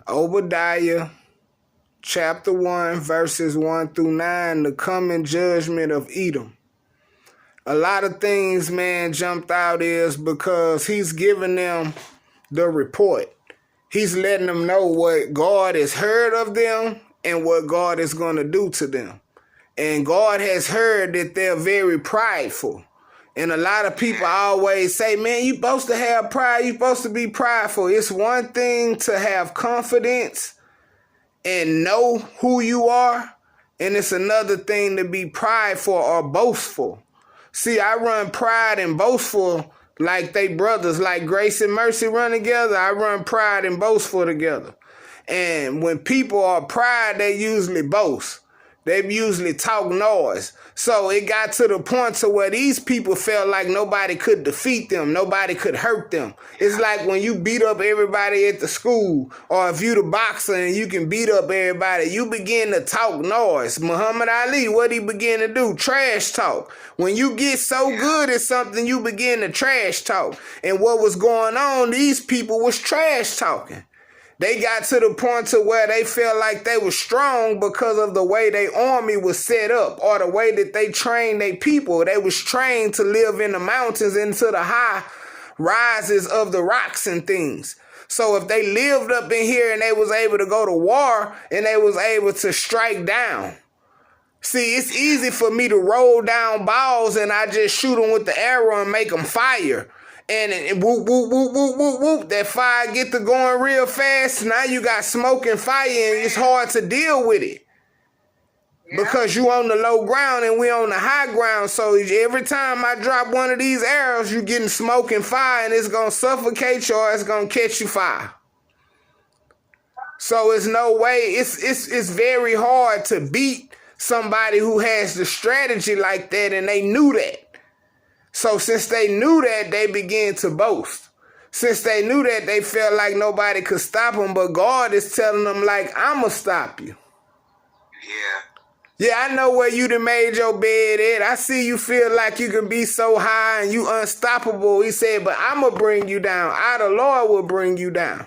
Obadiah chapter 1, verses 1 through 9, the coming judgment of Edom. A lot of things, man, jumped out is because he's giving them the report. He's letting them know what God has heard of them and what God is going to do to them. And God has heard that they're very prideful. And a lot of people always say, man, you're supposed to have pride. You're supposed to be prideful. It's one thing to have confidence and know who you are. And it's another thing to be prideful or boastful. See, I run pride and boastful like they brothers, like grace and mercy run together. I run pride and boastful together. And when people are pride, they usually boast. They usually talk noise. So it got to the point to where these people felt like nobody could defeat them. Nobody could hurt them. It's like when you beat up everybody at the school, or if you the boxer and you can beat up everybody, you begin to talk noise. Muhammad Ali, what he began to do? Trash talk. When you get so good at something, you begin to trash talk. And what was going on, these people was trash talking. They got to the point to where they felt like they were strong because of the way their army was set up, or the way that they trained their people. They was trained to live in the mountains, into the high rises of the rocks and things. So if they lived up in here and they was able to go to war and they was able to strike down. See, it's easy for me to roll down balls and I just shoot them with the arrow and make them fire. And whoop, whoop, whoop, whoop, whoop, whoop, that fire get to going real fast. Now you got smoke and fire and it's hard to deal with it. Because you on the low ground and we on the high ground. So every time I drop one of these arrows, you getting smoke and fire and it's going to suffocate you or it's going to catch you fire. So it's no way, it's very hard to beat somebody who has the strategy like that, and they knew that. So since they knew that, they began to boast. Since they knew that, they felt like nobody could stop them, but God is telling them, like, I'm going to stop you. Yeah, I know where you done made your bed at. I see you feel like you can be so high and you unstoppable. He said, but I'm going to bring you down. The Lord will bring you down.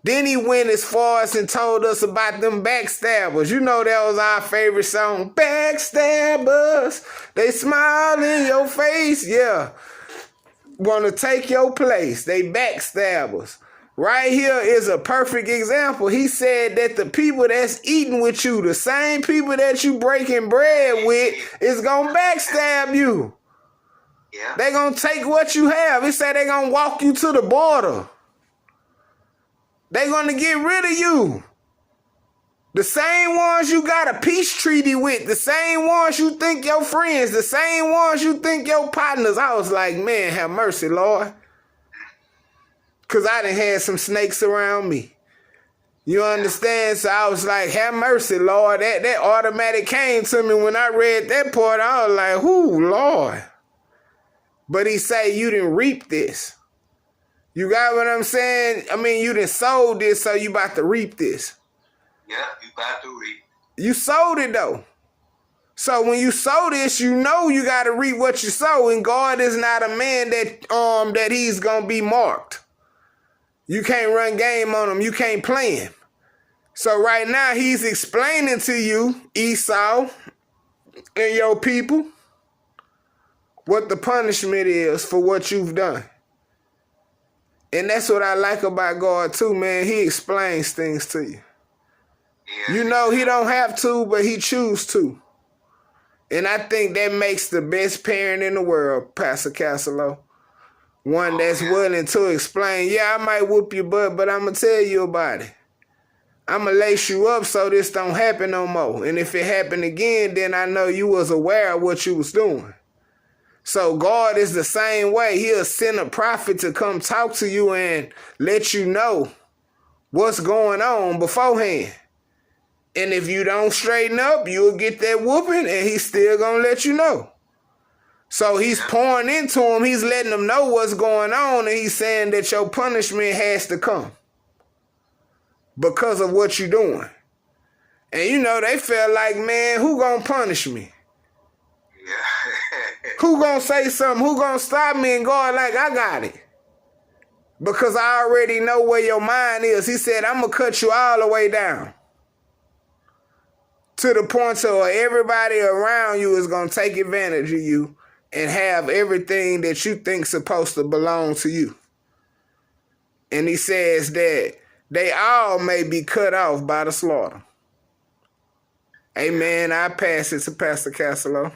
Then he went as far as and told us about them backstabbers. You know that was our favorite song. Backstabbers, they smile in your face. Yeah. Want to take your place. They backstabbers. Right here is a perfect example. He said that the people that's eating with you, the same people that you breaking bread with, is going to backstab you. Yeah. They going to take what you have. He said they going to walk you to the border. They're going to get rid of you. The same ones you got a peace treaty with, the same ones you think your friends, the same ones you think your partners. I was like, man, have mercy, Lord. Because I done had some snakes around me. You understand? So I was like, have mercy, Lord. That automatic came to me when I read that part. I was like, whoo, Lord. But he say, you didn't reap this. You got what I'm saying? I mean, you done sold this, so you about to reap this. Yeah, you about to reap. You sold it, though. So when you sow this, you know you got to reap what you sow. And God is not a man that he's going to be marked. You can't run game on him. You can't play him. So right now, he's explaining to you, Esau and your people, what the punishment is for what you've done. And that's what I like about God too, man. He explains things to you. Yeah. You know, he don't have to, but he chooses to. And I think that makes the best parent in the world, Pastor Casalo. One that's willing to explain, yeah, I might whoop your butt, but I'm going to tell you about it. I'm going to lace you up so this don't happen no more. And if it happened again, then I know you was aware of what you was doing. So God is the same way. He'll send a prophet to come talk to you and let you know what's going on beforehand. And if you don't straighten up, you'll get that whooping, and he's still going to let you know. So he's pouring into him. He's letting them know what's going on, and he's saying that your punishment has to come because of what you're doing. And you know, they felt like, man, who going to punish me? Who gonna say something? Who gonna stop me? And God like, I got it. Because I already know where your mind is. He said, I'm going to cut you all the way down. To the point where everybody around you is going to take advantage of you and have everything that you think supposed to belong to you. And he says that they all may be cut off by the slaughter. Amen. I pass it to Pastor Castelo.